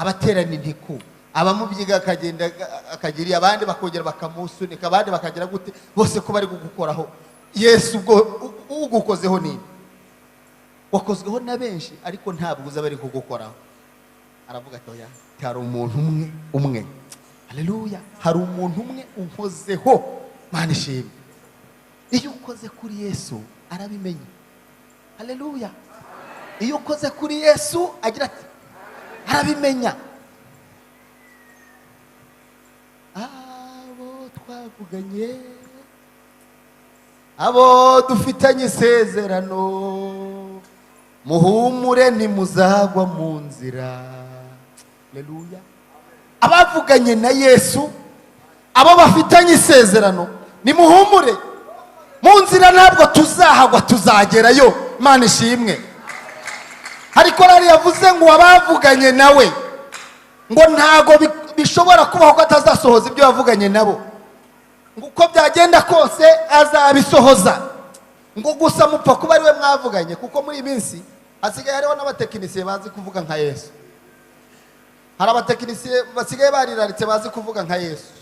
abaterana intiku, abamubyiga akagenda akagiriye, abandi bakongera bakamusunika, abandi bakagira gute, bose ko bari gukoraho. Yesu ubwo ugukozeho nini? Wakozweho na benshi ariko ntabwo uza bari kugukoraho. Aravuga ati oya, hari umuntu umwe. Haleluya, hari umuntu umwe unkozeho. Mana ishimwe. Iyo ukoze kuri Yesu arabimenya. Haleluya. Iyo ukoze kuri Yesu agira ati arabimenya. Abo twavuganye, abo dufitanye isezerano, muhumure ntimuzagwa mu nzira. Haleluya. Abavuganye na Yesu, abo bafitanye isezerano, nimuhumure. Mu nzira ntabwo tuzahagwa, tuzagerayo. Mana ishimwe. Hari korari yavuze ngo abavuganye nawe ngo ntago bishobora kubaho ko atazasohoza ibyo yavuganye nabo, ngo uko byagenda kose azabisohoza, ngo gusa mupfa kuba ari we mwavuganye. Kuko muri iyi minsi hasigaye hariho n'abatekinisiye bazi kuvuga nka Yesu. Hari abatekinisiye basigaye bariraritse bazi kuvuga nka Yesu.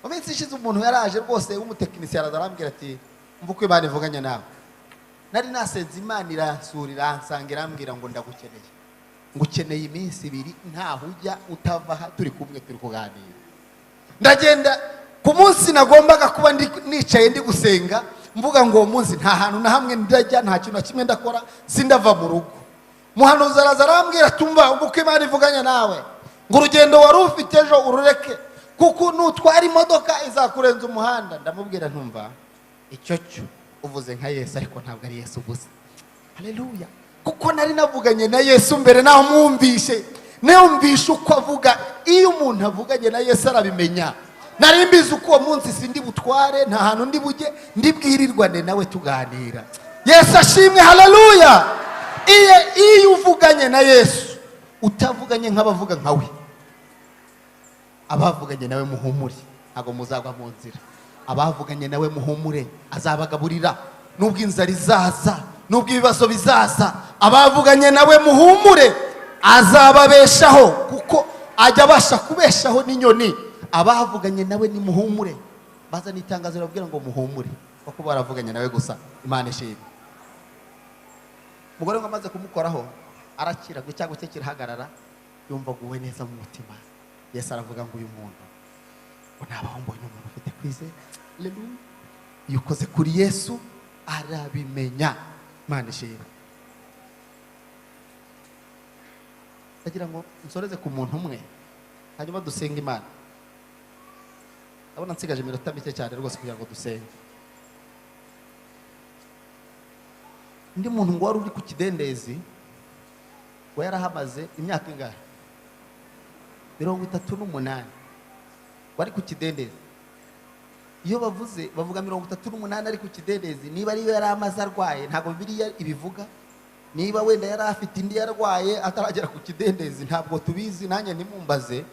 Mu minsi ishize umuntu yaraje rwose w'umutekinisiye araza arambwira ati mva uko Imana ivuganye nawe. Nari nasenze Imana iransurira ansanga irambwira ngo ndagukeneye, ngo ukeneye iminsi 2 ntaho ujya utava aha, turi kumwe turi kuganira. Ndagenda ku munsi nagombaga kuba nicaye ndi gusenga, mvuga ngo uwo munsi nta hantu na hamwe ndajya, nta kintu kimwe ndakora, sindava mu rugo. Muhanuzi araza arambwira tumva uko Imana ivuganye nawe, ngo urugendo wari ufite ejo urureke, kuko nutwara imodoka izakurenza umuhanda. Ndamubwira ntumva, icyo cyo uvuze nka Yesu ariko ntabwo ari Yesu uvuze. Haleluya. Kuko nari navuganye na Yesu mbere, naho mwumvishe neumvisha uko avuga. Iyo umuntu avuganye na Yesu arabimenya. Nari mbizi uko uwo munsi sindi butware, nta hantu ndi bujye, ndibwirirwane nawe tuganira. Yesu ashimwe. Haleluya. Iyo uvuganye na Yesu utavuganye nk'abavuga nkawe, abavuganye nawe muhumure, ntago muzagwa mu nzira. Abavuganye nawe muhumure, azabagaburira nubwo inzara izaza, nubwo ibibazo bizaza. Abavuganye nawe muhumure, azababeshaho, kuko ajya abasha kubeshaho n'inyoni. Abavuganye nawe ni muhumure. Baza n'itangazo rabwira ngo muhumure, kuko baravuganye nawe gusa. Imana ishimwe. Mugore ngo amaze kumukoraho arakira, gucyago cye kirahagarara, yumva guwe neza mu mutima. Yesu aravuga ngo uyu muntu ngo nabaho mbonye umuntu ufite kwizera. Haleluya. Iyo ukoze kuri Yesu arabimenya. Imana ishimwe. Ndagira ngo nsoreze ku muntu umwe, hanyuma dusenga Imana. Abona nsigaje iminota mike cyane rwose kugira ngo dusenge. Ndi muntu ngo wari uri ku kidendezi, we yarahamaze imyaka ingahe? 38. Wari ku kidendezi. Iyo bavuze bavuga 38 ari ku kidendezi, niba ariyo yari amaze arwaye ntabwo Bibiliya ibivuga. Niba wenda yari afite indi yarwaye ataragera ku kidendezi ntabwo tubizi, nanjye ntimumbaze.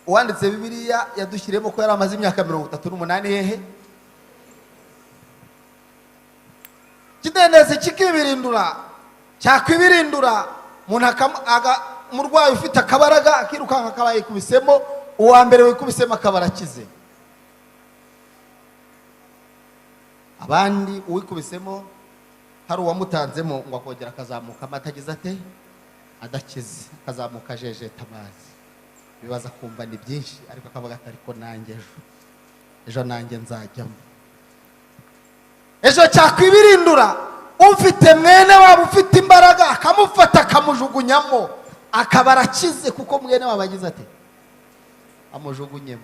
Uwanditse Bibiliya yadushyiremo ko yari amaze imyaka 38 hehe. Kidendezi kikibirindura, cyakwibirindura, umuntu murwayi ufite akabaraga akirukanka akabaye kubisemo, uwa mbere wikubisemo akabarakize. Abandi uwikubisemo hari uwamutanzemo ngo akongera akazamuka amatagize ate adakize, akazamuka jejeta amazi. Bibaza kumva ni byinshi, ariko akavuga ati ariko nanjye ejo nanjye nzajyamo. Ejo cyakwibirindura, ufite mwene waba ufite imbaraga akamufata akamujugunyamo akabarakize, kuko mwene waba agize ate amujugunyemo.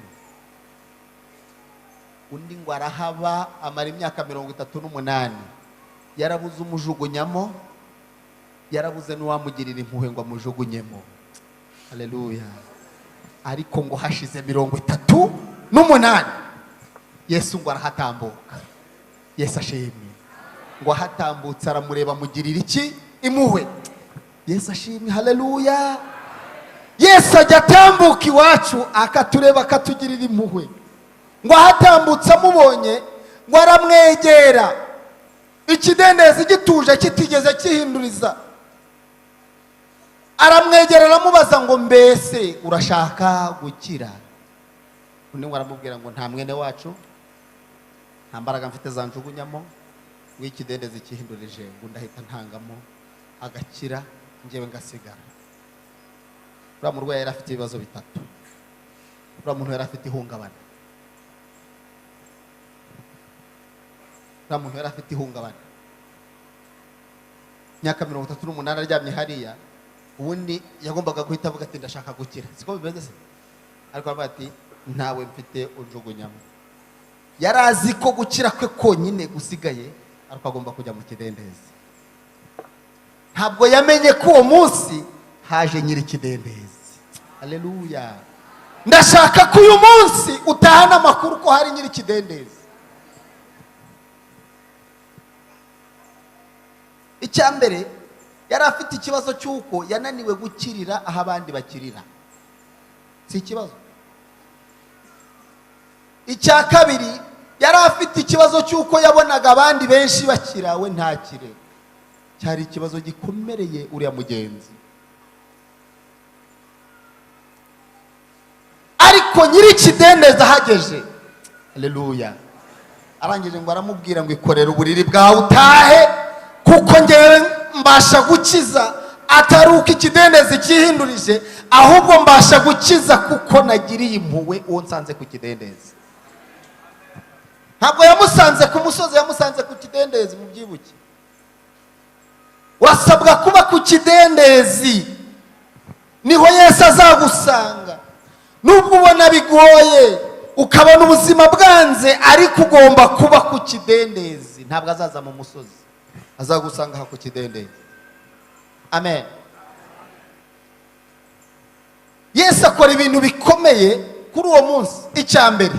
Undi ngo arahaba amara imyaka 38, yarabuze umujugunyamo, yarabuze n'uwamugirira impuhwe ngo amujugunyemo. Haleluya. Ariko ngo hashize 38 Yesu ngo arahatambuka. Yesu ashimwe. Ngo ahatambutse aramureba amugirira iki? Impuhwe. Yesu ashimwe. Haleluya. Yesu ajya atambuka iwacu akatureba akatugirira impuhwe. Ngo ahatambutse amubonye, ngo aramwegera. Ikidendezi gituje kitigeze kihinduriza. aramwegera aramubaza ngo mbese urashaka gukira? Undi ngo aramubwira ngo nta mwene wacu, nta mbaraga mfite zanjugunyamo, w'ikidendezi kihindurije ngo ndahita ntangamo agakira njyewe ngasigara. Uriya murwayi yari afite ibibazo bitatu. Uriya muntu yari afite ihungabana. Uriya muntu yari afite ihungabana. Myaka 38 aryamye hariya, ubundi yagombaga guhita avuga ati ndashaka gukira. Siko bimeze se? Ariko aravuga ati ntawe mfite unjugunyamo. Yari azi ko gukira kwe konyine gusigaye ariko agomba kujya mu kidendezi. Ntabwo yamenye ko uwo munsi haje nyiri kidendezi. Haleluya. Ndashaka ko uyu munsi utahana amakuru ko hari nyiri kidendezi. Icyambere yari afite ikibazo cy'uko yananiwe gukirira aho abandi bakirira. Si ikibazo. Icya kabiri yari afite ikibazo cy'uko yabonaga abandi benshi bakira we ntakire. Cyari ikibazo gikomereye uriya mugenzi. Ariko nyiri kidendezi ahageje, haleluya, arangije ngo aramubwira ngo ikorere uburiri bwawe utahe, kuko ngewe mbasha gukiza atari uko ikidendezi kihindurije, ahubwo mbasha gukiza kuko nagiriye impuhwe uwo nsanze ku kidendezi. Ntabwo yamusanze ku musozi, yamusanze ku kidendezi. Mu byibuke, wasabwa kuba ku kidendezi, niho Yesu azagusanga. Nubwo ubona bigoye ukabona ubuzima bwanze, ariko ugomba kuba ku kidendezi. Ntabwo azaza mu musozi, azagusanga aha ku kidendezi. Amen. Yesu akora ibintu bikomeye kuri uwo munsi. Icyambere,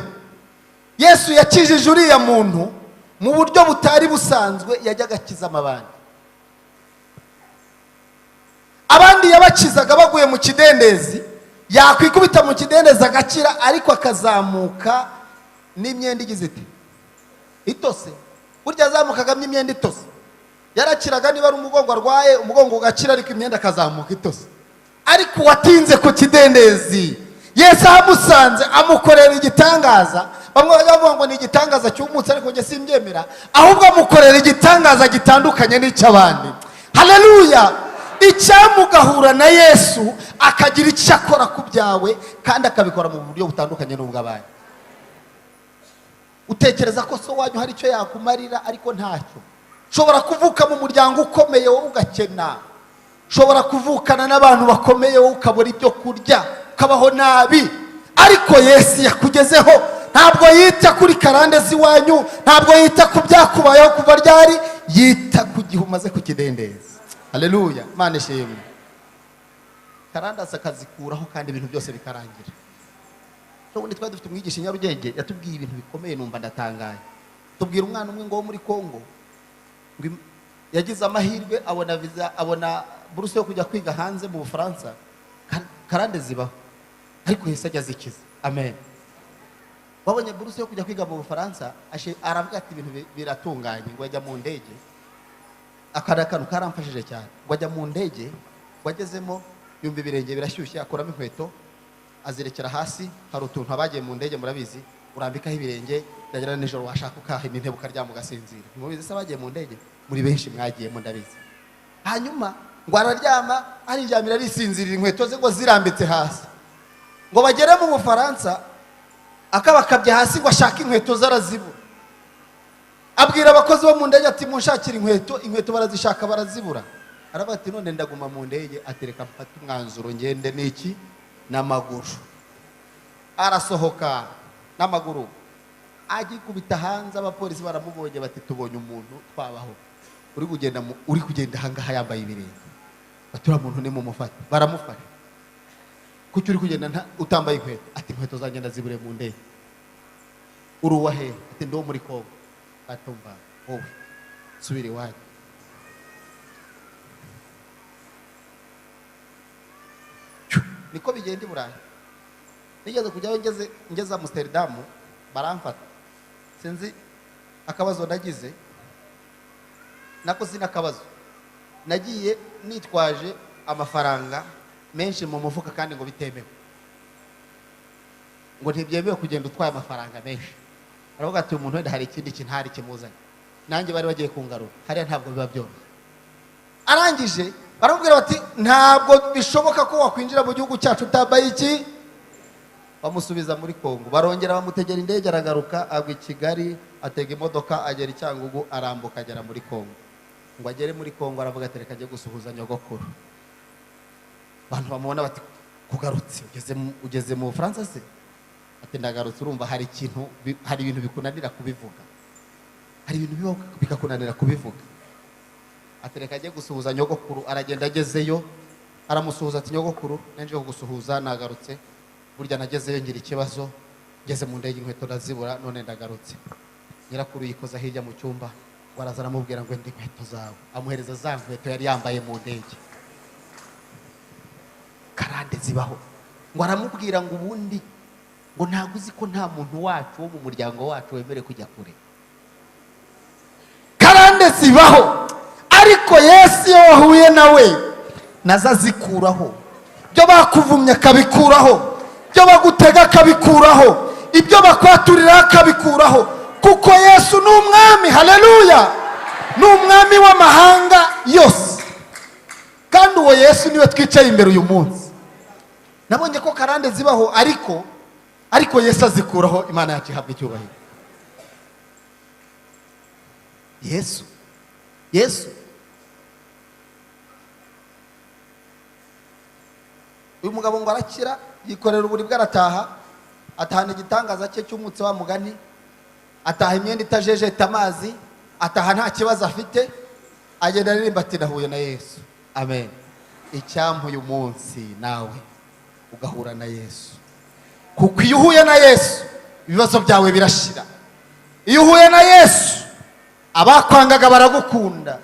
Yesu yakijije uriya muntu mu buryo butari busanzwe. Yajyaga akiza amabandi. Abandi yabakizaga baguye mu kidendezi, yakwikubita mu kidendezi agakira, ariko akazamuka n'imyenda igize ite itose. Burya azamukaga n'imyenda itose. Yarakiraga niba ari umugongo arwaye, umugongo ugakira, ariko imyenda akazamuka itose. Ariko watinze ku kidendezi, Yesu amusanze amukorera igitangaza. Bamwe bavuga ngo ni igitangaza cy'umutse, ariko nge simbyemera, ahubwo amukorera igitangaza gitandukanye n'icy'abandi. Haleluya. Icyamugahura na Yesu akagira icyo akora ku byawe, kandi akabikora mu buryo butandukanye n'ubw'abandi. Utekereza ko so wanyu hari icyo yakumarira, ariko ntacyo. Shobora kuvuka mu muryango ukomeye wowe ugakena. Shobora kuvukana n'abantu bakomeye wowe ukabura ibyo kurya, ukabaho nabi. Ariko Yesu yakugezeho. Ntabwo yita kuri karande ziwanyu, ntabwo yita ku byakubayeho kuva ryari, yita ku gihe umaze ku kidendezi. Haleluya. Imana ishimwe. Karande akazikuraho kandi ibintu byose bikarangira. Ubundi twari dufite umwigisha Nyarugenge yatubwiye ibintu bikomeye, numva ndatangaye. Tubwira umwana umwe ngo wo muri Kongo yagize amahirwe, abona visa, abona buruse yo kujya kwiga hanze mu Bufaransa. Karande zibaho, ariko Yesu ajya zikiza. Amen. Wabonye buruse yo kujya kwiga mu Bufaransa, aravuga ati ibintu biratunganye. Ngo ajya mu ndege, akarakantu karamfashije cyane. Ngo ajya mu ndege, wagezemo yumva ibirenge birashyushye, akuramo inkweto azirekera hasi. Hari utuntu abagiye mu ndege murabizi, urambikaho ibirenge, byagera nijoro washaka ukahina intebe ukaryama ugasinzira. Mubizi se abagiye mu ndege muri benshi mwagiyemo ndabizi. Hanyuma ngo araryama, ariryamira arisinzirira, inkweto ze ngo zirambitse hasi. Ngo bagere mu Bufaransa, akabakabye hasi ngo ashaka inkweto zarazibura. Abwira abakozi bo mu ndege ati munshakira inkweto. Inkweto barazishaka barazibura. Aravuga ati none ndaguma mu ndege, atereka mfata umwanzuro ngende n'iki n'amaguru. Arasohoka n'amaguru, agikubita hanze. Abapolisi baramubonye bati tubonye umuntu twabaho uri kugenda hangaha yambaye ibirenge. Batura muntu ni mu mufata. Baramufata. Kuki uri kugenda utambaye inkweto? Ati inkweto zagenda zibure mu ndege. Uruwa he? Ati ndo muri Kongo. Atumva wowe subira iwanyu. Niko bigenda i Burayi. Nigeze kujyaho, ngeze Amsterdam baramfata. Sinzi akabazo nagize, nako sina akabazo. Nagiye nitwaje amafaranga menshi mu mufuka kandi ngo bitemewe, ngo ntibyemewe kugenda utwaye amafaranga menshi. Aravuga ati umuntu wenda hari ikindi kintu hari kimuzanye, nanjye bari bagiye kungarura hariya ntabwo biba byoroshye. Arangije baramubwira bati ntabwo bishoboka ko wakwinjira mu gihugu cyacu utambaye iki. Bamusubiza muri Kongo, barongera bamutegera indege, aragaruka agwa i Kigali, atega imodoka agera i Cyangugu, arambuka agera muri Kongo. Ngo agere muri Kongo aravuga ati reka ajye gusuhuza nyogokuru. Abantu bamubona bati kugarutse ugeze mu Bufaransa se? Ati ndagarutse. Urumva hari ibintu bikunanira kubivuga, hari ibintu bikakunanira kubivuga. Ati reka ajye gusuhuza nyogokuru. Aragenda, agezeyo aramusuhuza ati nyogokuru nanje kugusuhuza nagarutse, burya nagezeyo ngira ikibazo, ngeze mu ndege inkweto ndazibura, none ndagarutse. Nyirakuru yikoza hirya mu cyumba, waraza aramubwira ngo ndi inkweto zawe, amuhereza za nkweto yari yambaye mu ndege. Karande zibaho. Ngo aramubwira ngo ubundi ngo ntabwo uzi ko nta muntu wacu wo mu muryango wacu wemere kujya kure. Karande zibaho. Ariko Yesu iyo wahuye nawe naza zikuraho, byo bakuvumye akabikuraho, byo bagutega akabikuraho, ibyo bakwaturira akabikuraho, kuko Yesu ni umwami. Haleluya! Ni umwami w'amahanga yose. Kandi uwo Yesu niwe twicaye imbere uyu munsi. Nabonye ko karande zibaho, ariko Yesu azikuraho. Imana yacu ihabwa icyubahiro. Yesu uyu mugabo ngo arakira, yikorera uburibwe, arataha, atahana igitangaza cye cy'umutsi wa mugani, ataha imyenda itajejeta amazi, ataha nta kibazo afite, agenda aririmba ati nahuye na Yesu. Amen. Icyampa uyu munsi nawe ugahura na Yesu, kuko iyo uhuye na Yesu ibibazo byawe birashira. Iyo uhuye na Yesu abakwangaga baragukunda.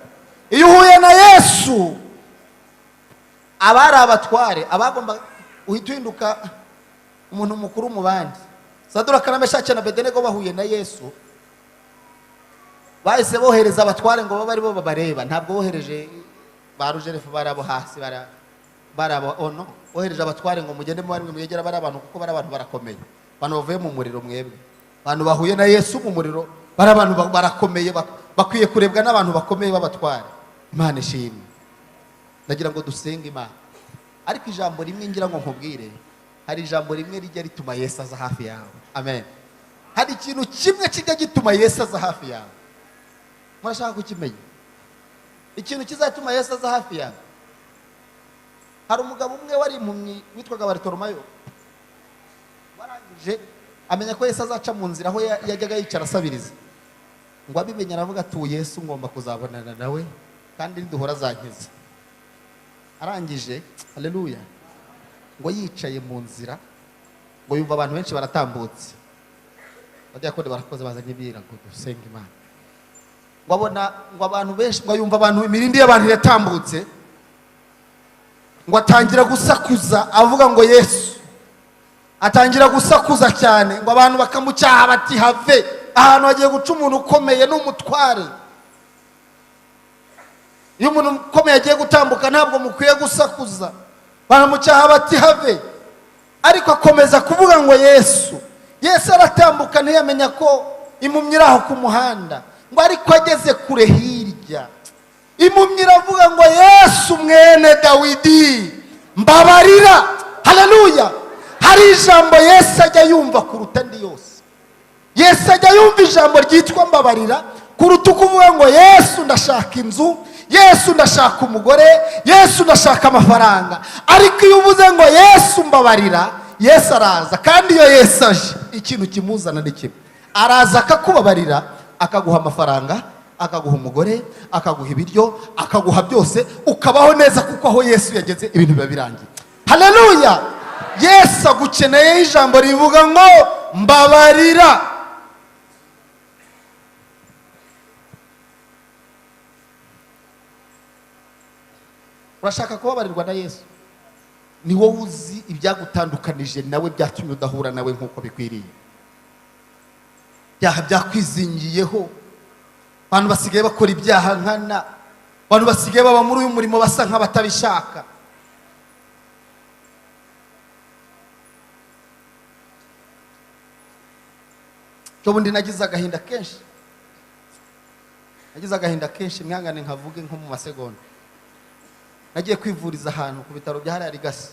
Iyo uhuye na Yesu abari abatware, abagomba uhita uhinduka umuntu mukuru mu bandi. Saduraka na Meshaki na Abedenego bahuye na Yesu, bahise bohereza abatware ngo babe ari bo babareba. Ntabwo bohereje ba Rujerefu barabo hasi barabo ono, bohereje abatware ngo mugende mu bari mwegera bari abantu, kuko bari abantu barakomeye, abantu bavuye mu muriro. Mwebwe abantu bahuye na Yesu mu muriro bari abantu barakomeye, bakwiye kurebwa n'abantu bakomeye b'abatware. Imana ishimwe. Ndagira ngo dusenge Imana, ariko ijambo rimwe ngira ngo nkubwire, hari ijambo rimwe rijya rituma Yesu aza hafi yawe. Amen. Hari ikintu kimwe kijya gituma Yesu aza hafi yawe. Murashaka kukimenya ikintu kizatuma Yesu aza hafi yawe? Hari umugabo umwe wari impumyi witwaga Bartolomayo, warangije amenya ko Yesu azaca mu nzira aho yajyaga yicara asabiriza. Ngo abimenye aravuga ati Yesu ngomba kuzabonana nawe kandi nduhora azankiza. Arangije, haleluya, ngo yicaye mu nzira, ngo yumva abantu benshi baratambutse, abadiyakoni barakoze bazanye ibira ngo dusenge Imana. Ngo abona ngo abantu benshi, ngo yumva abantu, imirindi y'abantu yatambutse, ngo atangira gusakuza avuga ngo Yesu, atangira gusakuza cyane, ngo abantu bakamucyaha bati have, ahantu hagiye guca umuntu ukomeye n'umutware. Iyo umuntu ukomeye agiye gutambuka ntabwo mukwiye gusakuza, baramucyaha bati have. Ariko akomeza kuvuga ngo Yesu aratambuka, ntiyamenya ko impumyi iri aho ku muhanda. Ngo ariko ageze kure hirya, impumyi iravuga ngo Yesu mwene Dawidi mbabarira. Haleluya. Hari ijambo Yesu ajya yumva kuruta ndi yose. Yesu ajya yumva ijambo ryitwa mbabarira kuruta kuvuga ngo Yesu ndashaka inzu, Yesu ndashaka umugore, Yesu ndashaka amafaranga. Ariko iyo uvuze ngo Yesu mbabarira, Yesu araza. Kandi iyo Yesu aje, ikintu kimuzana ni kimwe, araza akakubabarira, akaguha amafaranga, akaguha umugore, akaguha ibiryo, akaguha byose, ukabaho neza, kuko aho Yesu yageze ibintu biba birangiye. Haleluya. Yesu agukeneye ijambo rivuga ngo mbabarira. Urashaka kubabarirwa na Yesu? Ni wowe uzi ibyagutandukanije nawe, byatumye udahura nawe nk'uko bikwiriye. Byaha byakwizingiyeho, abantu basigaye bakora ibyaha nkana, abantu basigaye baba muri uyu murimo basa nk'abatabishaka. Ubundi nagize agahinda kenshi mwangane nkavuge nko mu masegonda. Nagiye kwivuriza ahantu ku bitaro bya hariya Rigasi.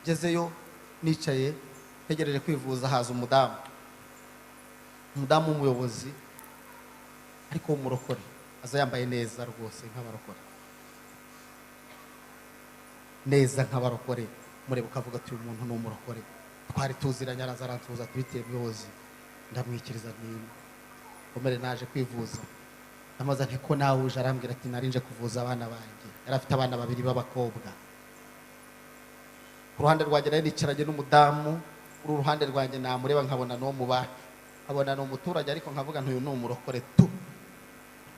Gezeyo nicaye ntegereje kwivuza, haza umudamu w'umuyobozi ariko w'umurokore, aza yambaye neza rwose nk'abarokore, neza nk'abarokore. Mureba ukavuga ati uyu muntu ni umurokore. Twari tuziranye, araza aransuhuza ati bitewe muyobozi, ndamwikiriza komere naje kwivuza. Amaze ati ko nawe uje, arambwira ati narinje kuvuza abana banjye. Yari afite abana 2 b'abakobwa. Ku ruhande rwanjye nari nicaranye n'umudamu, uru ruhande rwanjye namureba nkabona no mubacu, abona no umuturage, ariko nkavuga ntuyu ni umurokore tu.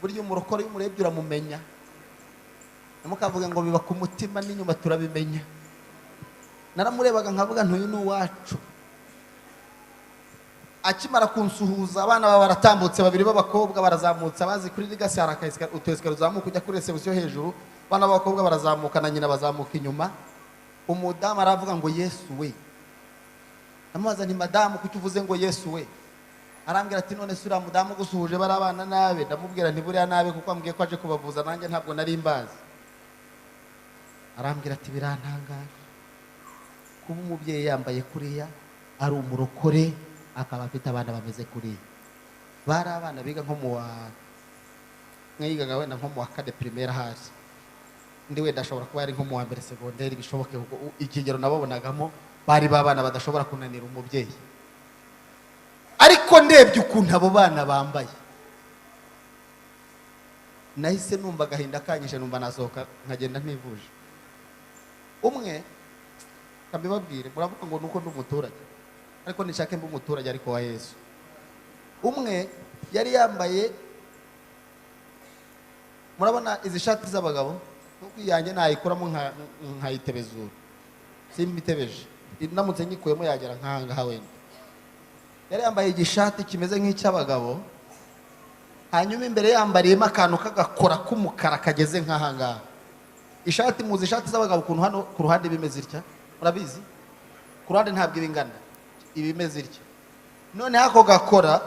Burya umurokore umurebye uramumenya, namukavuga ngo biba ku mutima n'inyuma turabimenya. Naramurebaga nkavuga ntuyu ni uwacu. Akimara kunsuhuza, abana baba baratambutse, 2 b'abakobwa barazamutse, abazi kuri Rigasi harakayiska utesikaro zamuka kujya kuri reception hejuru. Abana b'abakobwa barazamuka na nyina bazamuka inyuma. Umudamu aravuga ngo Yesu we. Namubaza nti madamu kuki uvuze ngo Yesu we? Arambwira ati none sura mudamu gusuhuje barabana nabe. Ndamubwira nti buriya nabe kuko ambwiye ko aje kubavuza, nanjye ntabwo nari mbazi. Arambwira ati birantangaje kuba umubyeyi yambaye kuriya, ari umurokore, akaba afite abana bameze kuriya. Bari abana biga nko mu wa mwigaga wenda nko mu wa 4 primaire hasi. Ndi wenda ashobora kuba ari nko mu wa mbere secondaire, bishoboke kuko ikigero nababonagamo bari babana badashobora kunanira umubyeyi. Ariko ndebye ukuntu abo bana bambaye, nahise numva agahinda kanyishe, numva nasohoka nkagenda ntivuje. Umwe kabibabwire, muravuga ngo nuko ndi umuturage, ariko nishake mba umuturage ariko wa Yesu. Umwe yari yambaye, murabona izi shati z'abagabo, nuko yanjye nayikuramo nkayitebezura, simbitebeje, ndamutse nyikuyemo yagera nk'ahangaha wenda. Yari yambaye igishati kimeze nk'icy'abagabo, hanyuma imbere yambariyemo akantu k'agakora k'umukara kageze nk'ahangaha. Ishati muzi ishati z'abagabo ukuntu hano ku ruhande bimeze itya, murabizi? Ku ruhande ntabwo ibingana, ibimeze itya. None ako gakora,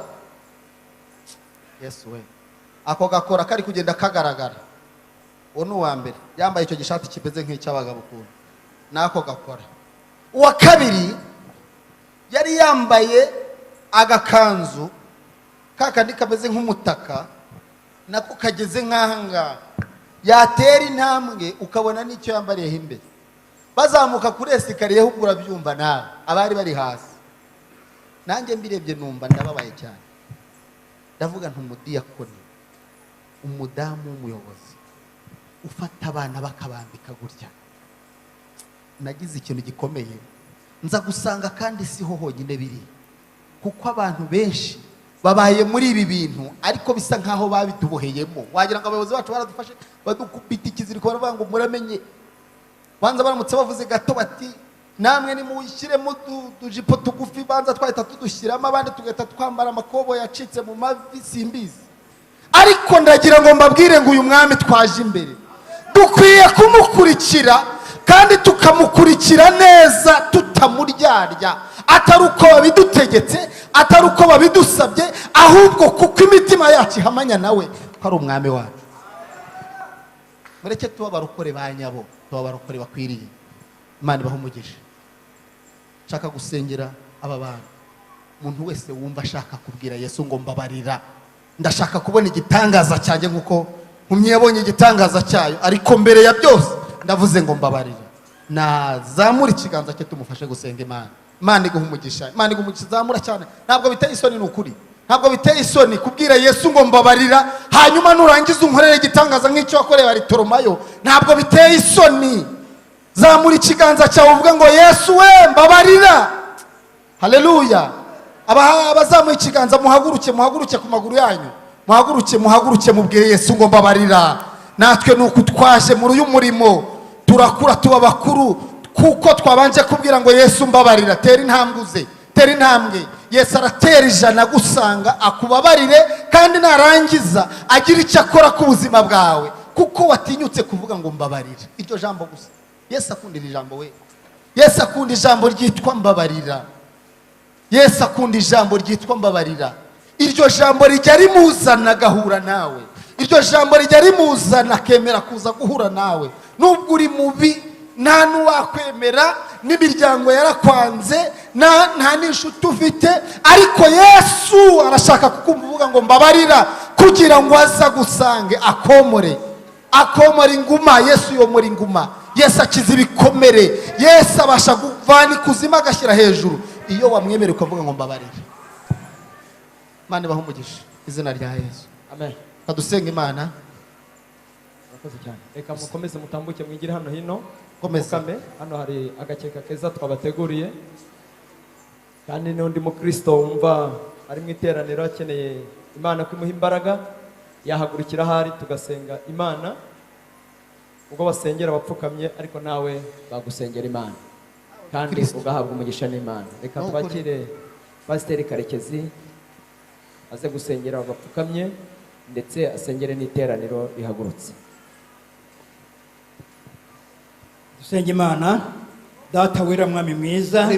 Yesu we, ako gakora kari kugenda kagaragara. Uwo ni uwa mbere yambaye icyo gishati kimeze nk'icy'abagabo ukuntu, nako gakora. Uwa kabiri yari yambaye agakanzu kakandi kameze nk'umutaka, nako kageze nk'ahangaha. Yatera intambwe ukabona n'icyo yambariyeho imbere. Bazamuka kuri esikariye ahubwo urabyumva nawe, abari bari hasi. Nanjye mbirebye numva ndababaye cyane. Ndavuga nti umudiyakoni, umudamu w'umuyobozi, ufata abana bakabambika gutya. Nagize ikintu gikomeye, nza gusanga kandi siho honyine biri, kuko abantu benshi babaye muri ibi bintu ariko bisa nkaho babituboheyemo. Wagira ngo abayobozi bacu baradufashe badukubita ikiziriko, baravuga ngo muramenye. Banza baramutse bavuze gato bati namwe nimuyishyiremo tujipo tugufi, banza twahita tudushyiramo, abandi tugahita twambara amakobo yacitse mu mavi, simbizi. Ariko ndagira ngo mbabwire ngo uyu mwami twaje imbere dukwiye kumukurikira, kandi tukamukurikira neza tutamuryarya, atari uko babidutegetse, atari uko babidusabye, ahubwo kuko imitima yacu ihamanya nawe ko ari umwami wacu. Mureke tuba barokore ba nyabo, tuba barokore bakwiriye. Imana ibahe umugisha. Nshaka gusengera aba bantu, umuntu wese wumva ashaka kubwira Yesu ngo mbabarira, ndashaka kubona igitangaza cyanjye nkuko mumyebonye igitangaza cyayo, ariko mbere ya byose ndavuze ngo mbabarira. Nazamura ikiganza cye tumufashe gusenga Imana. Imana iguha umugisha, Imana iguha umugisha, zamura cyane. Ntabwo biteye isoni, n'ukuri ntabwo biteye isoni kubwira Yesu ngo mbabarira, hanyuma nurangiza unkorere igitangaza nk'icyo wakoreye Baritomayo. Ntabwo biteye isoni. Zamura ikiganza cyawe uvuga ngo Yesu we mbabarira. Haleluya. Abazamuye ikiganza muhaguruke ku maguru yanyu, muhaguruke mubwire Yesu ngo mbabarira. Natwe nuko twaje muri uyu murimo, turakura tuba bakuru kuko twabanje kubwira ngo Yesu mbabarira. Tera intambwe. Yesu aratera ijana gusanga akubabarire, kandi narangiza agira icyo akora ku buzima bwawe, kuko watinyutse kuvuga ngo mbabarira. Iryo jambo gusa. Yesu akundira ijambo we. Yesu akunda ijambo ryitwa mbabarira. Yesu akunda ijambo ryitwa mbabarira. iryo jambo rijya rimuzana agahura nawe, iryo jambo rijya rimuzana akemera kuza guhura nawe. Nubwo uri mubi nta n'uwakwemera, n'imiryango yarakwanze, nta n'inshuti ufite, ariko Yesu arashaka kukumva ngo mbabarira, kugira ngo aza gusange akomore inguma. Yesu yomora inguma, Yesu akiza ibikomere, Yesu abasha kuvana ikuzimu agashyira hejuru iyo wamwemerera ukavuga ngo mbabarira. Imana ibahe umugisha izina rya Yesu, amen. kadusenga Imana. Murakoze cyane, reka mukomeze mutambuke mwigire hano hino. Komeza. Hano hari agakeka keza twabateguriye, kandi n'undi mukristo wumva ari mu iteraniro akeneye Imana kwimuha imbaraga, yahagurukira ahari tugasenga Imana. Ubwo basengera bapfukamye, ariko nawe bagusengera Imana kandi ugahabwa umugisha n'Imana. Reka twakire Pasiteri Karekezi aze gusengera abapfukamye ndetse asengere n'iteraniro rihagurutse. Dusenge Imana. Data wera mwami mwiza,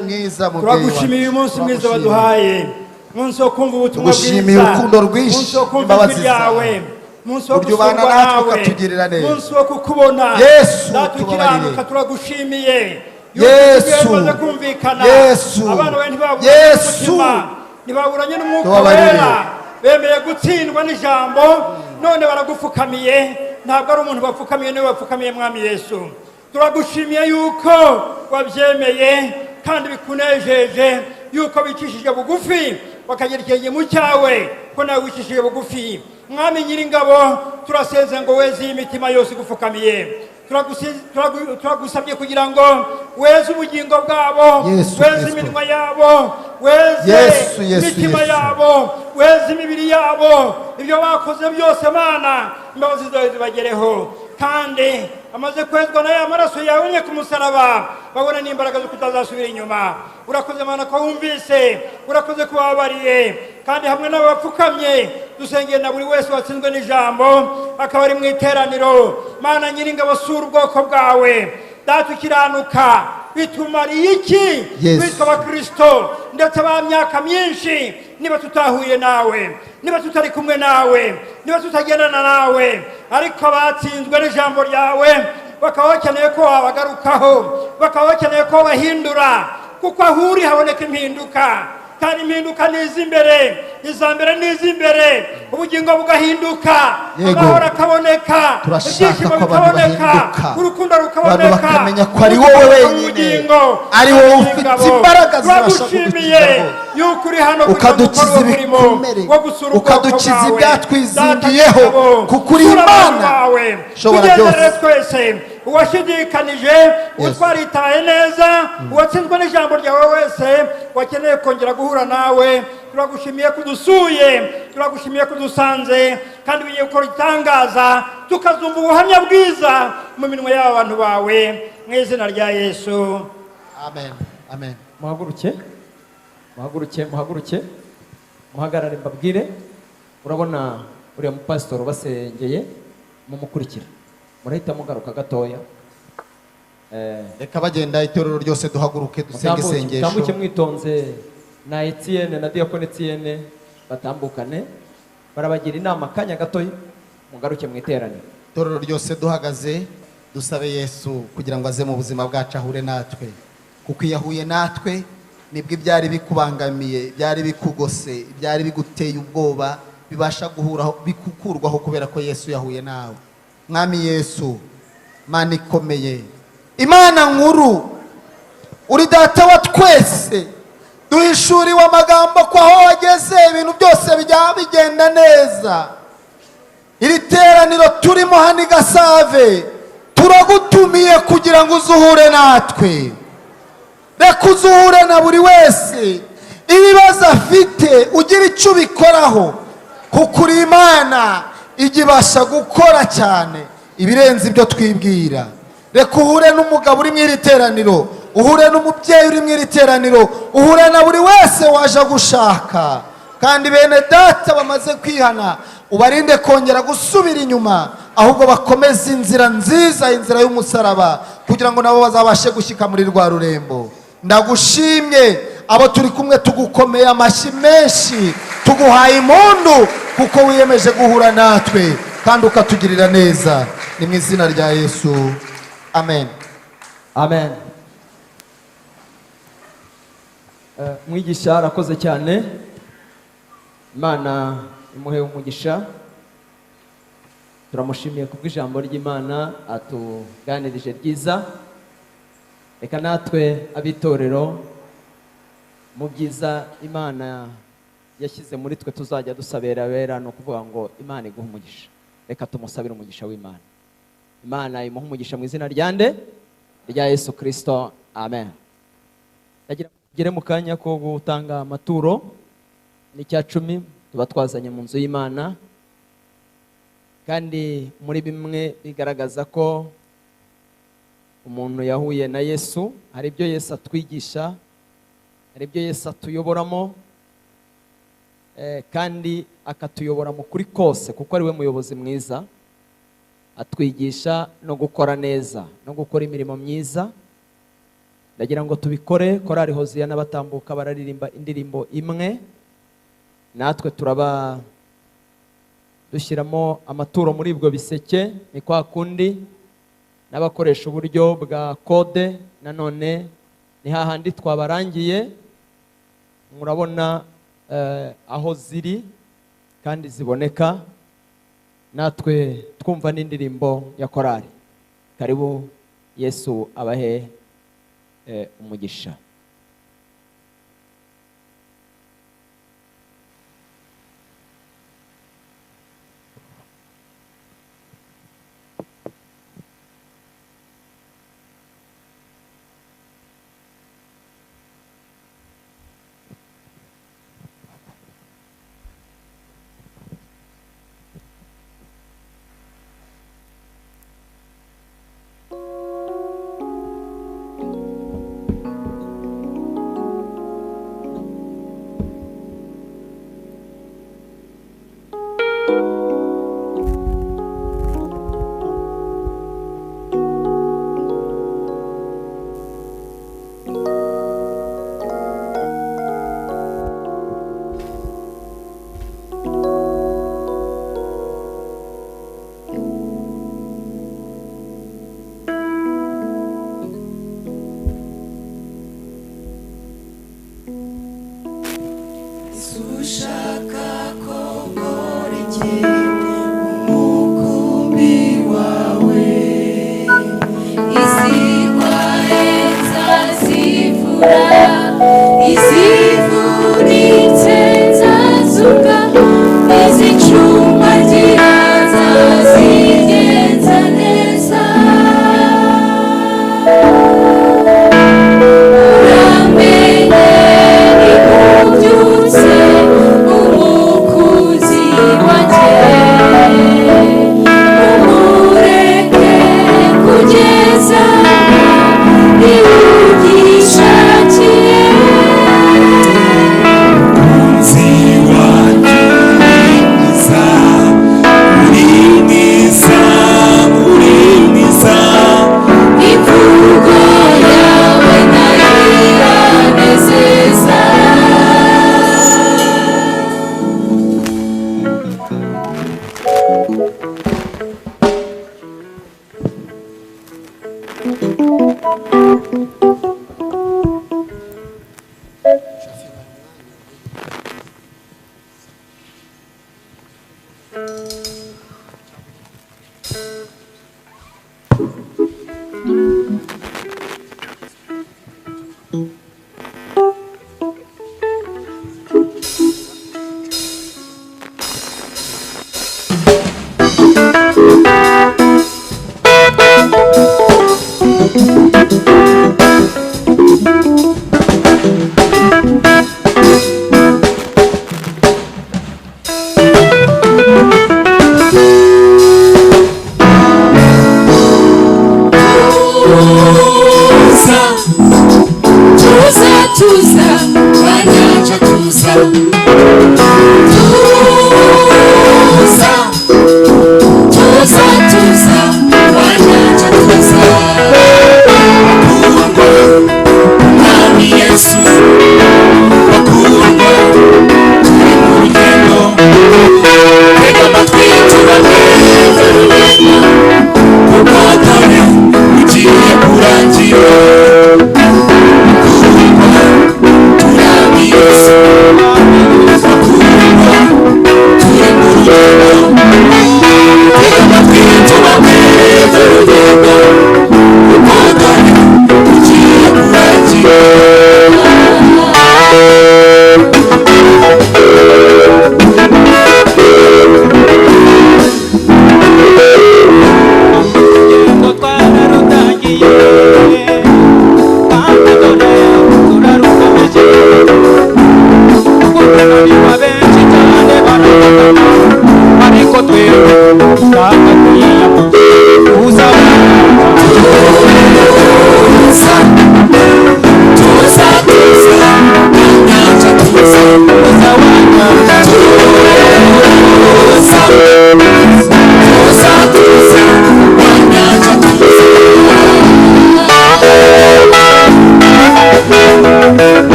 turagushimiye uyu munsi mwiza waduhaye, munsi wo kumva ubutumwa bwiza, urukundo rwinshi, munsi wo kumva ijwi ryawe, munsi wo gusurwa nawe, munsi wo kukubona. Data ukiranuka turagushimiye, Yesu umaze kumvikana, abana bawe ntibaburanye n'umutima, ntibaburanye n'umwuka wera, bemeye gutsindwa n'ijambo, none baragupfukamiye. Ntabwo ari umuntu bapfukamiye, niwe bapfukamiye mwami Yesu. Turagushimiye yuko wabyemeye kandi bikunejeje, yuko bicishije bugufi bakagira ikintu cyawe, ko nawe wicishije bugufi. Mwami Nyiringabo, turasenze ngo weze iyi mitima yose igupfukamiye. Turagusabye kugira ngo weze ubugingo bwabo, weze iminwa yabo, weze imitima yabo, weze imibiri yabo. Ibyo bakoze byose Mana, imbabazi zawe zibagereho, kandi amaze kwezwa na ya maraso yawe nye ku musaraba, babona n'imbaraga zo kutazasubira inyuma. Urakoze Mana ko wumvise, urakoze ko wabariye, kandi hamwe n'abapfukamye dusengeye na buri wese watsinzwe n'ijambo akaba ari mu iteraniro. Mana Nyiringabo, sura ubwoko bwawe. Data ukiranuka, bitumariye iki witwa abakristo ndetse ba myaka myinshi niba tutahuye nawe, niba tutari kumwe nawe, niba tutagendana nawe? Ariko batsinzwe n'ijambo ryawe, bakaba bakeneye ko wabagarukaho, bakaba bakeneye ko bahindura, kuko aho uri haboneka impinduka, kandi impinduka niz'imbere, izambere niz'imbere, ubugingo bugahinduka, amahoro akaboneka, ibyishimo bikaboneka, urukundo rukaboneka, bakamenya ko ari wowe wenyine, ari wowe ufite imbaraga zibasha kudukiza, yuko uri hano ukadukiza ibikomere, ukadukiza ibyatwizingiyeho, kuko uri Imana ushobora byose. Twese uwashidikanije, utwaritaye neza, uwatsinzwe n'ijambo ryawe wese wakeneye kongera guhura nawe, turagushimiye kudusuye, turagushimiye kudusanze, kandi bigiye gukora itangaza, tukazumva ubuhamya bwiza mu minwa y'abantu bawe, mu izina rya Yesu, amen. Amen. Muhaguruke, muhagarare mbabwire. Urabona uriya mupasitori basengeye, mumukurikira, murahita mugaruka gatoya. Reka bagenda itorero ryose duhaguruke dusenge isengesho. Tambuke mwitonze, na Etienne na Diakoni Etienne batambukane, barabagira inama kanya gatoya, mugaruke mu iteraniro. Itorero ryose duhagaze dusabe Yesu kugira ngo aze mu buzima bwacu, ahure natwe, kuko iyo ahuye natwe nibwo ibyari bikubangamiye, byari bikugose, byari biguteye ubwoba bibasha bikukurwaho, kubera ko Yesu yahuye nawe. Mwami Yesu, Mana ikomeye, Imana nkuru, uri data wa twese, duhishuriwe amagambo ko aho wageze ibintu byose bijya bigenda neza. Iri teraniro turimo hano i Gasave, turagutumiye kugira ngo uzuhure natwe. Reka uzuhure na buri wese, ibibazo afite ugira icyo ubikoraho, kuko uri Imana ijya ibasha gukora cyane ibirenze ibyo twibwira. Reka uhure n'umugabo uri mu iri teraniro, uhure n'umubyeyi uri mu iri teraniro, uhure na buri wese waje gushaka, kandi bene data bamaze kwihana ubarinde kongera gusubira inyuma, ahubwo bakomeze inzira nziza, inzira y'umusaraba, kugira ngo nabo bazabashe gushyika muri rwa rurembo. Ndagushimye, abo turi kumwe tugukomeye amashyi menshi, tuguhaye impundu kuko wiyemeje guhura natwe kandi ukatugirira neza, ni mu izina rya Yesu, amen. Amen. Mwigisha arakoze cyane, Imana imuhe umugisha. Turamushimiye kubw'ijambo ry'Imana atuganirije ryiza. Reka natwe abitorero mu byiza Imana yashyize muri twe tuzajya dusabera bera, no kuvuga ngo Imana iguhe umugisha. Reka tumusabire umugisha w'Imana. Imana imuhe umugisha mu izina ryande rya Yesu Kristo, amen. Tugere mu kanya ko gutanga amaturo n'icya 10 tuba twazanye mu nzu y'Imana, kandi muri bimwe bigaragaza ko umuntu yahuye na Yesu. Hari ibyo Yesu atwigisha, hari ibyo Yesu atuyoboramo, kandi akatuyobora mu kuri kose kuko ari we muyobozi mwiza. Atwigisha no gukora neza no gukora imirimo myiza. Ndagira ngo tubikore. Korali Hoziya n'abatambuka bararirimba indirimbo imwe, natwe turaba dushyiramo amaturo muri ibwo biseke. Ni kwa kundi n'abakoresha uburyo bwa kode, nanone ni hahandi twabarangiye. Murabona aho ziri kandi ziboneka, natwe twumva n'indirimbo ya korali. Karibu, Yesu abahe umugisha.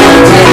Aku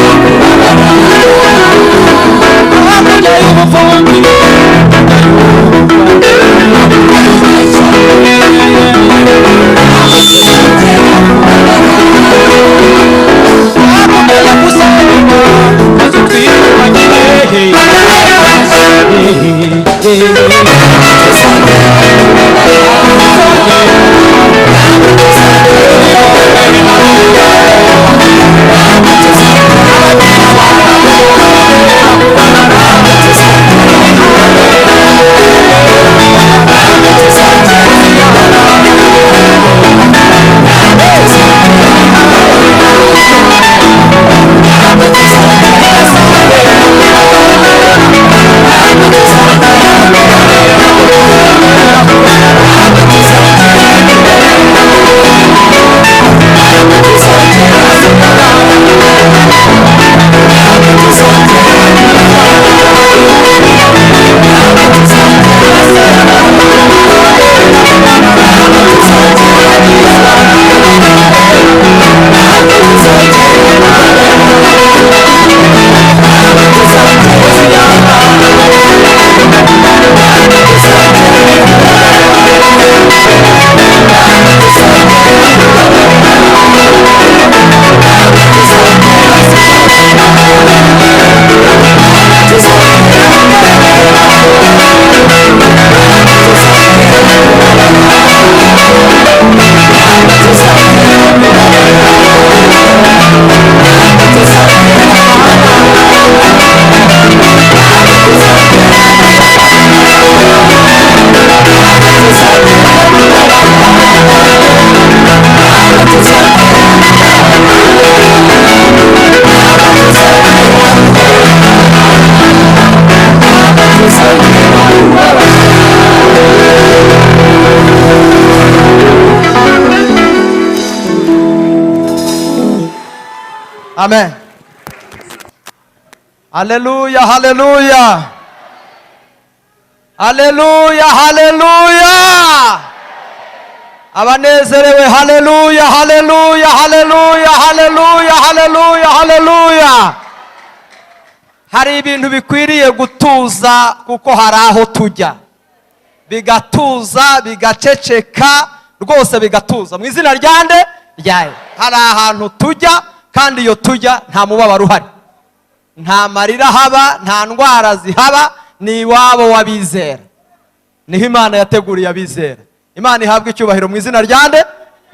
Amen. Haleluya, haleluya. Haleluya, haleluya. Abanezerewe, haleluya, haleluya, haleluya, haleluya, haleluya, haleluya. Hari ibintu bikwiriye gutuza kuko hari aho tujya. Bigatuza, bigaceceka, rwose bigatuza. Mu izina ryande ryayo. Hari ahantu tujya kandi iyo tujya nta mubabaro uhari. Nta marira haba, nta ndwara zihaba, ni iwabo w'abizera. Niho Imana yateguriye abizera. Imana ihabwe icyubahiro mu izina ryande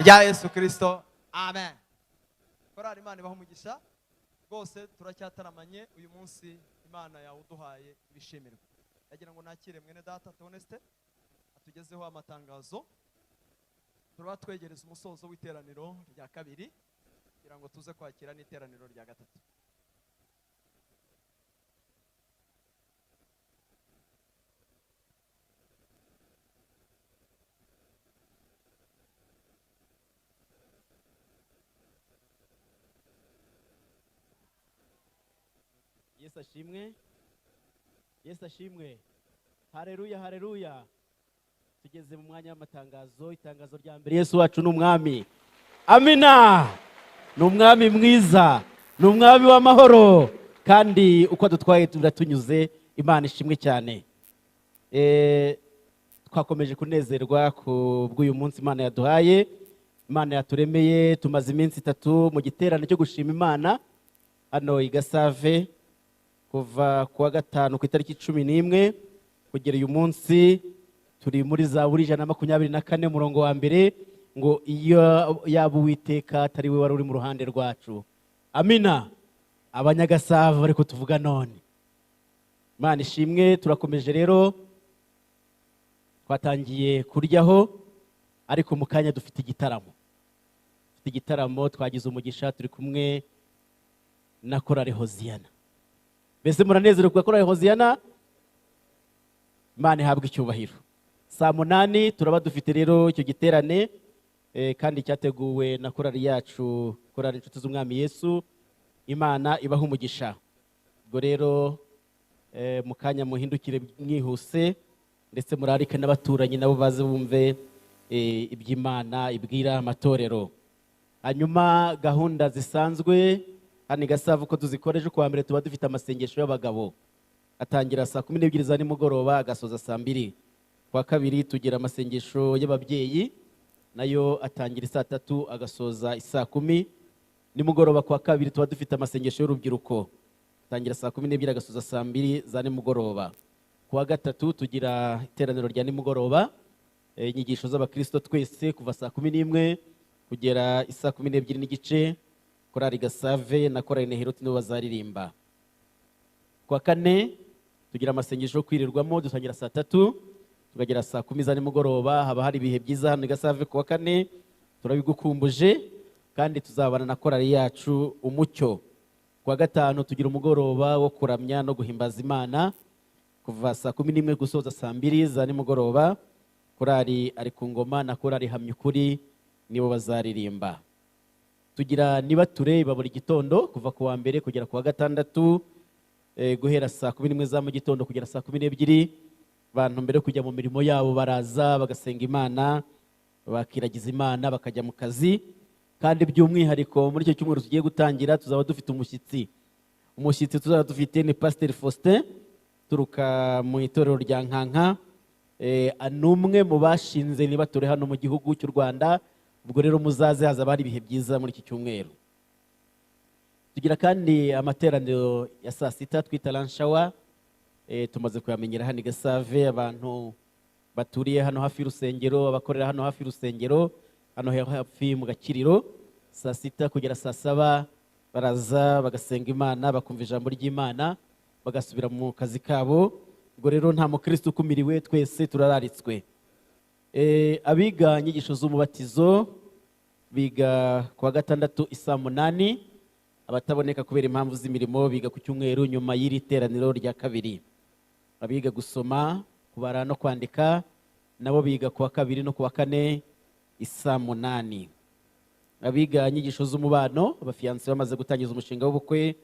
rya Yesu Kristo. Amen. Korari Imana ibaho umugisha. Rwose turacyataramanye uyu munsi Imana yawuduhaye ibishimirwa. Yagira ngo nakire mwene data Toneste atugezeho amatangazo. Turaba twegereza umusozo w'iteraniro rya kabiri kugira ngo tuze kwakira n'iteraniro rya gatatu. Yesu ashimwe. Yesu ashimwe. Haleluya, haleluya. Tugeze mu mwanya w'amatangazo. Itangazo rya mbere, Yesu wacu ni umwami. Amina. Ni umwami mwiza, ni umwami w'amahoro, kandi uko dutwaye turatunyuze. Imana ishimwe cyane. Twakomeje kunezerwa ku bw'uyu munsi Imana yaduhaye. Imana yaturemeye. Tumaze iminsi 3 mu giterane cyo gushima Imana hano i Gasave, kuva kuwa gatanu ku itariki 11 kugera uyu munsi. Turi muri Zaburi 124 murongo wa mbere ngo iyo yaba Uwiteka atari we wari uri mu ruhande rwacu. Amina. Abanyagasave ariko tuvuga none. Imana ishimwe. Turakomeje rero, twatangiye kuryaho ariko mu kanya dufite igitaramo. Twagize umugisha, turi kumwe na korali Hoziyana. Mbese muranezerewe kwa korali Hoziyana? Imana ihabwe icyubahiro. Saa 8 turaba dufite rero icyo giterane, kandi cyateguwe na korali yacu, korali inshuti z'umwami Yesu. Imana ibaha umugisha. Ubwo rero mu kanya muhindukire mwihuse, ndetse murarike n'abaturanyi nabo baze bumve iby'Imana ibwira amatorero. Hanyuma gahunda zisanzwe hano i Gasave uko tuzikoreje, kuwa mbere tuba dufite amasengesho y'abagabo atangira saa 12 za nimugoroba agasoza saa 2. Kuwa kabiri tugira amasengesho y'ababyeyi nayo atangira saa 3 agasoza saa 10 nimugoroba. Kuwa kabiri tuba dufite amasengesho y'urubyiruko atangira saa 12 agasoza saa 2 za nimugoroba. Kuwa gatatu tugira iteraniro rya nimugoroba, inyigisho z'abakristo twese kuva saa 11 kugera saa 12 n'igice. Korali Gasave na korali Neheroti nibo bazaririmba. Kuwa kane tugira amasengesho kwirirwamo, dutangira saa 3 tukagera saa 10 za nimugoroba. Haba hari ibihe byiza hano i Gasave. Kuwa kane turabigukumbuje, kandi tuzabana na korali yacu Umucyo. Kuwa gatanu tugira umugoroba wo kuramya no guhimbaza Imana kuva saa 11 gusoza saa 2 za nimugoroba. Korali ari ku ngoma na korali Hamyukuri nibo bazaririmba. Tugira nibature iba buri gitondo kuva kuwa mbere kugera kuwa gatandatu, guhera saa 11 za mu gitondo kugera saa 12. Abantu mbere kujya mu mirimo yabo baraza bagasenga Imana, bakiragiza Imana, bakajya mu kazi. Kandi by'umwihariko muri icyo cyumweru tugiye gutangira tuzaba dufite umushyitsi tuzaba dufite ni Pastor Faustin turuka mu itorero rya Nkanka. Anumwe mu bashinze nibature hano mu gihugu cy'u Rwanda. Ubwo rero muzaze, hazaba hari ibihe byiza muri iki cyumweru. Tugira kandi amateraniro ya saa 6 twita Lanshawa. Tumaze kuyamenyera hano i Gasave. Abantu baturiye hano hafi y'urusengero, abakorera hano hafi y'urusengero, hano hafi mu Gakiriro, saa 6 kugera saa 7 baraza bagasenga Imana, bakumva ijambo ry'Imana, bagasubira mu kazi kabo. Ubwo rero nta mukristo ukumiriwe, twese turararitswe. Abiga inyigisho z'umubatizo biga kuwa gatandatu saa 8. Abataboneka kubera impamvu z'imirimo biga ku cyumweru nyuma y'iri teraniro rya kabiri. Abiga gusoma, kubara no kwandika nabo biga kuwa kabiri no kuwa kane saa 8. abiga inyigisho z'umubano abafiyanse bamaze gutangiza umushinga w'ubukwe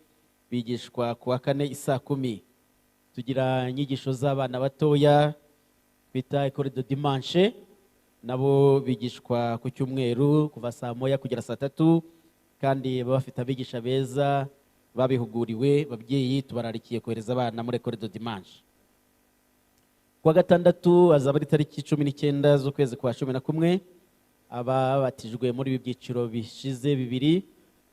bigishwa ku wa 4 isaa 10. Tugira inyigisho z'abana batoya bita école de dimanche, nabo bigishwa ku cyumweru kuva saa 1 kugera saa 3, kandi baba bafite abigisha beza babihuguriwe. Babyeyi tubararikiye kohereza abana muri école de dimanche. Ku wa 6 azaba ari tariki 19 z'ukwezi kwa 11, ababatijwe muri ibi byiciro bishize bibiri,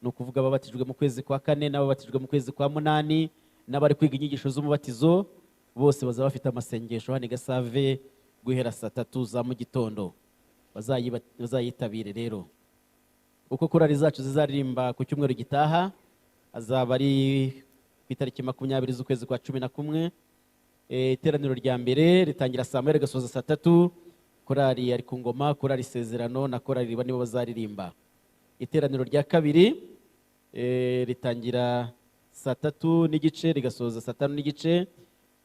ni ukuvuga ababatijwe mu kwezi kwa 4 n'ababatijwe mu kwezi kwa 8 n'abari kwiga inyigisho z'umubatizo, bose bazaba bafite amasengesho hano i Gasave guhera saa 3 za mu gitondo. Bazayitabire rero. Uko korali zacu zizaririmba ku cyumweru gitaha azaba ari ku itariki 20 z'ukwezi kwa 11. Iteraniro rya mbere ritangira saa 1 rigasoza saa 3. Korali ari ku ngoma, korali Isezerano na korali Riba nibo bazaririmba. Iteraniro rya kabiri ritangira saa 3 n'igice rigasoza saa 5 n'igice.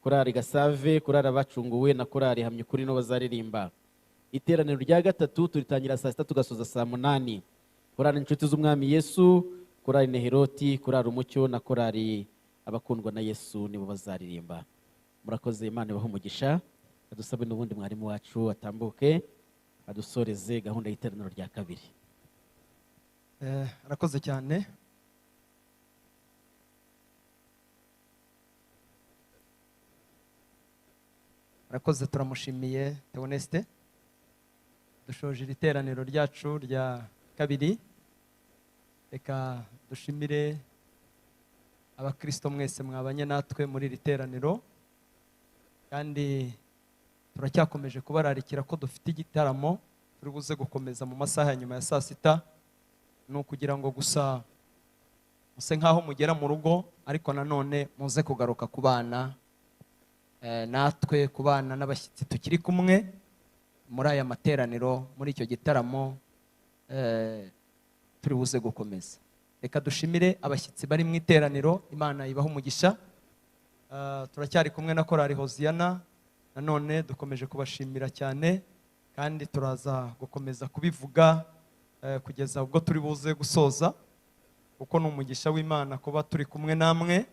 Korali Gasave, korali Abacunguwe na korali Hamya Ukuri no bazaririmba. Iteraniro rya gatatu turitangira saa 6 tugasoza saa 8. Korali Inshuti z'Umwami Yesu, korali Neheroti, korali Umucyo na korali Abakundwa na Yesu nibo bazaririmba. Murakoze, Imana ibahe umugisha. Adusabe n'ubundi mwarimu wacu atambuke adusoreze gahunda y'iteraniro rya kabiri. Arakoze cyane. Arakoze, turamushimiye Theoneste. Dushoje iri teraniro ryacu rya kabiri. Reka dushimire abakristo mwese mwabanye natwe muri iri teraniro, kandi turacyakomeje kubararikira ko dufite igitaramo turi buze gukomeza mu masaha ya nyuma ya saa 6. ni ukugira ngo gusa muse nkaho mugera mu rugo, ariko nanone muze kugaruka ku bana natwe, ku bana n'abashyitsi tukiri kumwe muri aya materaniro, muri icyo gitaramo turi buze gukomeza. Reka dushimire abashyitsi bari mu iteraniro, Imana ibaha umugisha. Turacyari kumwe na korali Hoziyana, nanone dukomeje kubashimira cyane, kandi turaza gukomeza kubivuga kugeza ubwo turi buze gusoza, kuko ni umugisha w'Imana kuba turi kumwe namwe.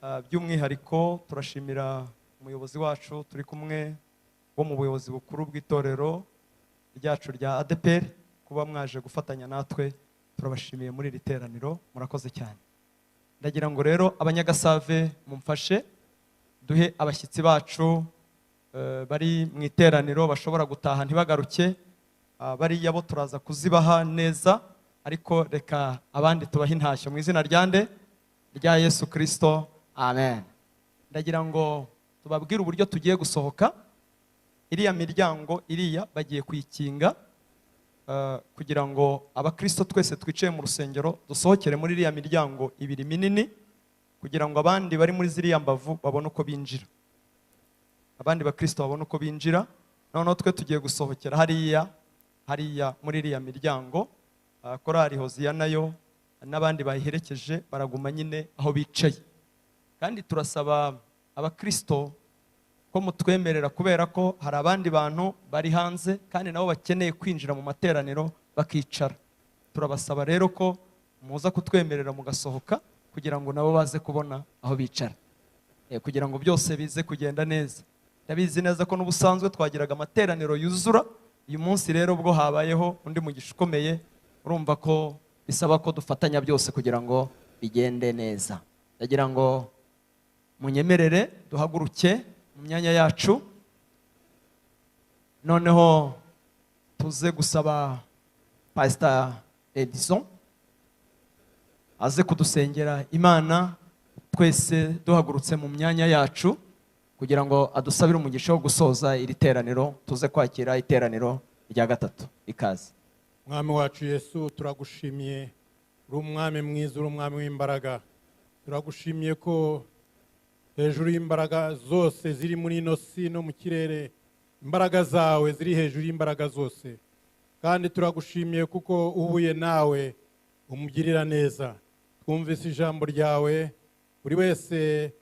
By'umwihariko turashimira umuyobozi wacu turi kumwe wo mu buyobozi bukuru bw'itorero ryacu rya ADPR, kuba mwaje gufatanya natwe. Turabashimiye muri iri teraniro, murakoze cyane. Ndagira ngo rero abanyagasave mumfashe duhe abashyitsi bacu bari mu iteraniro bashobora gutaha ntibagaruke. Bariya bo turaza kuzibaha neza, ariko reka abandi tubahe intashyo mu izina ryande rya Yesu Kristo, amen. Ndagira ngo tubabwire uburyo tugiye gusohoka. Iriya miryango iriya bagiye kuyikinga, kugira ngo abakristo twese twicaye mu rusengero dusohokere muri iriya miryango ibiri minini, kugira ngo abandi bari muri ziriya mbavu babone uko binjira, abandi bakristo babone uko binjira. Noneho twe tugiye gusohokera hariya muri iriya miryango. Korali Hoziyana yo n'abandi bayiherekeje baraguma nyine aho bicaye, kandi turasaba abakristo ko mutwemerera, kubera ko hari abandi bantu bari hanze kandi nabo bakeneye kwinjira mu materaniro bakicara. Turabasaba rero ko muza kutwemerera mugasohoka, kugira ngo nabo baze kubona aho bicara, kugira ngo byose bize kugenda neza. Ndabizi neza ko n'ubusanzwe twagiraga amateraniro yuzura, uyu munsi rero ubwo habayeho undi mugisha ukomeye, urumva ko bisaba ko dufatanya byose kugira ngo bigende neza. Ndagira ngo munyemerere duhaguruke mu myanya yacu, noneho tuze gusaba Pastor Edison aze kudusengera Imana, twese duhagurutse mu myanya yacu, kugira ngo adusabire umugisha wo gusoza iri teraniro, tuze kwakira iteraniro rya gatatu. Ikaze. Mwami wacu Yesu, turagushimiye, uri umwami mwiza, uri umwami w'imbaraga. Turagushimiye ko hejuru y'imbaraga zose ziri muri ino si no mu kirere, imbaraga zawe ziri hejuru y'imbaraga zose. Kandi turagushimiye kuko uhuye nawe umugirira neza. Twumvise ijambo ryawe, buri wese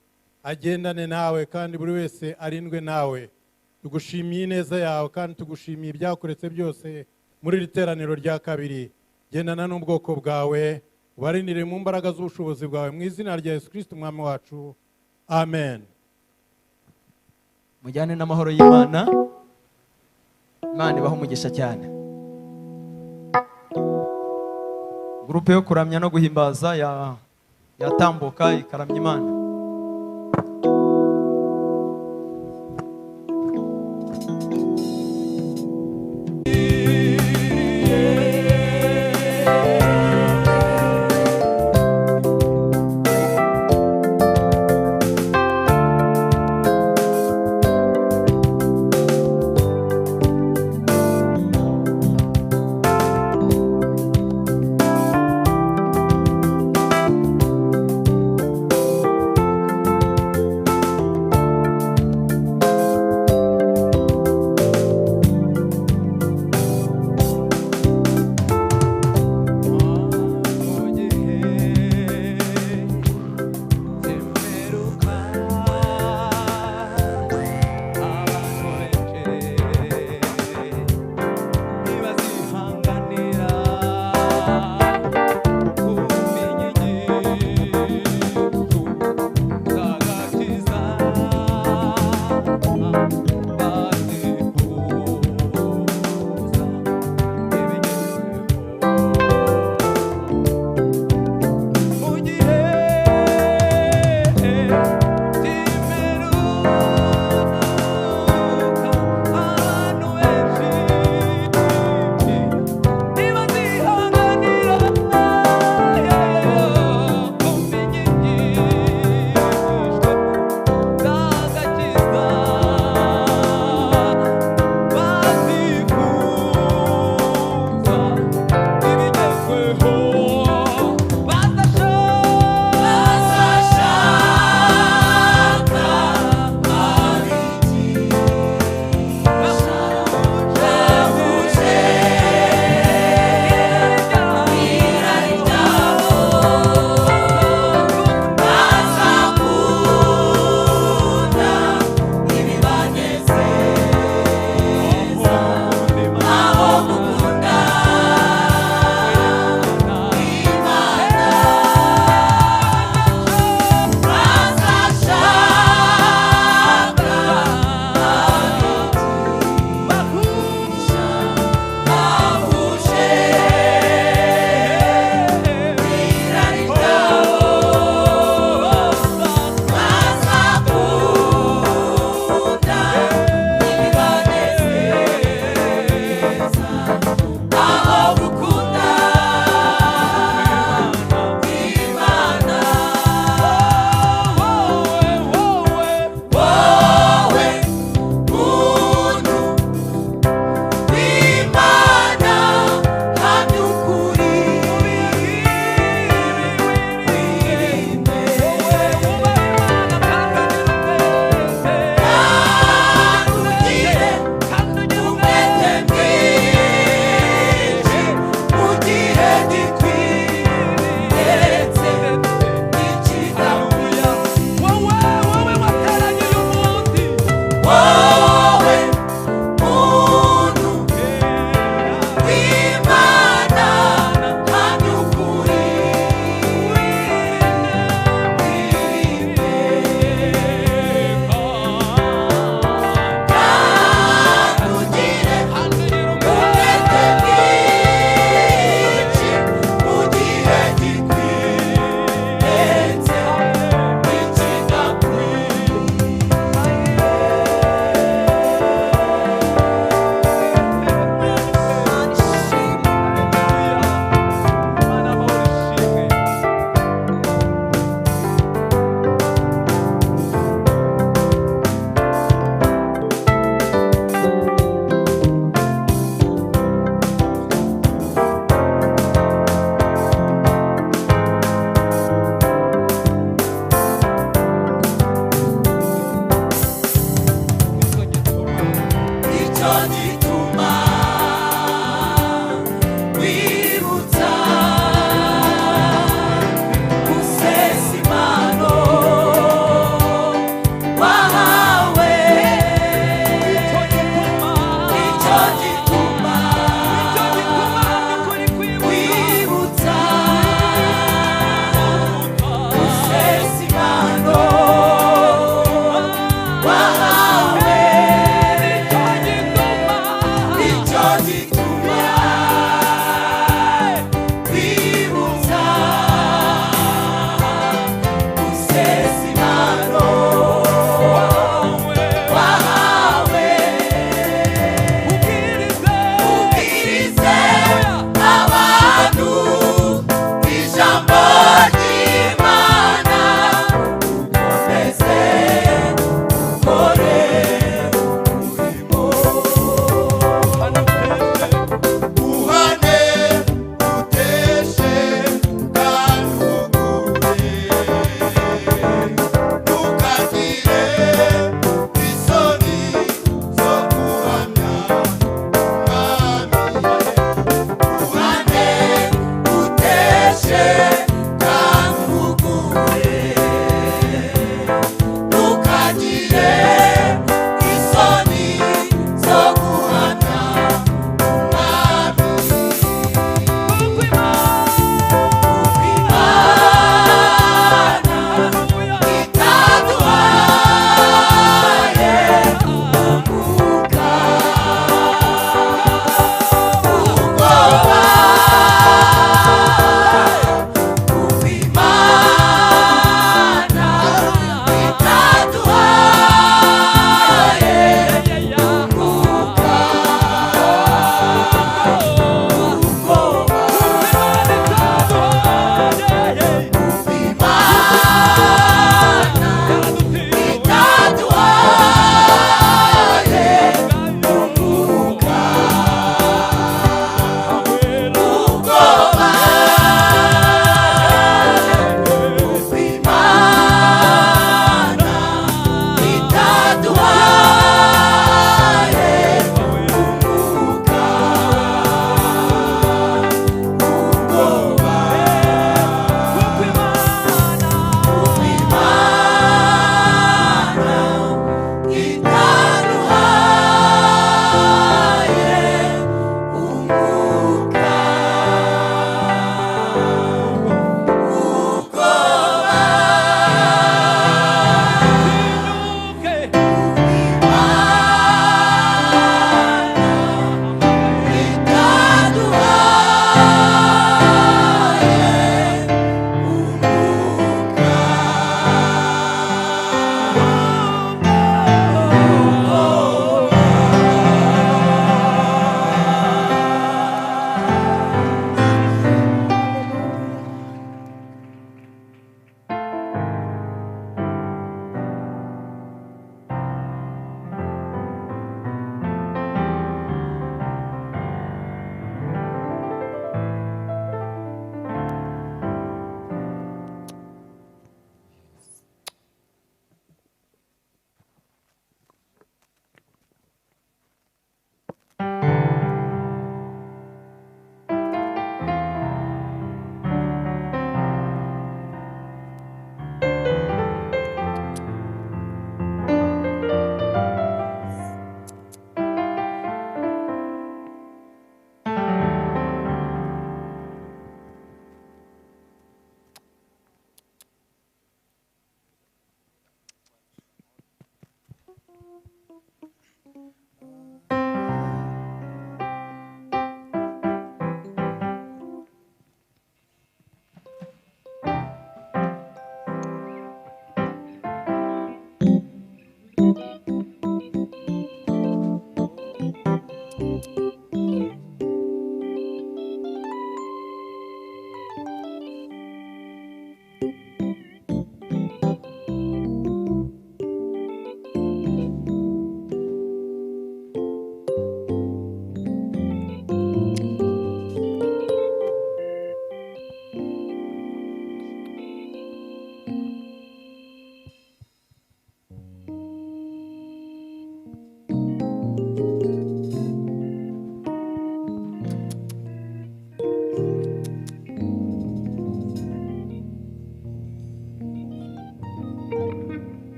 agendane nawe, kandi buri wese arindwe nawe. Tugushimiye ineza yawe, kandi tugushimiye ibyakuretse byose muri iri teraniro rya kabiri. gendana n'ubwoko bwawe ubarindire mu mbaraga z'ubushobozi bwawe mu izina rya Yesu Kristo umwami wacu amen. mujyane n'amahoro y'Imana. Imana ibaho umugisha cyane. Gurupe yo kuramya no guhimbaza yatambuka ikaramya Imana.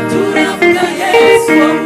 Turavuga Yesu